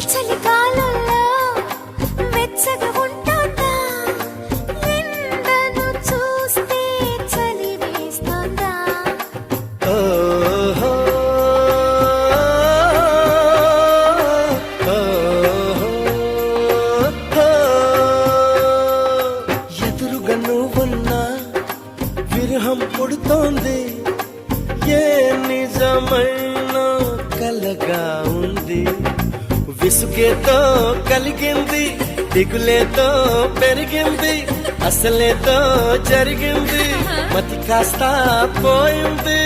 చలికాలంలో వెచ్చగా ఉంటుందా ఎండను చూస్తే చలి వేస్తుందా ఓహో, ఎదురుగా నువ్వున్నా విరహం పుడుతోంది ఏ నిజమైన కలగా ఉంది విసుగేతో కలిగింది దిగులేతో పెరిగింది అసలేతో జరిగింది మతి కాస్త పోయింది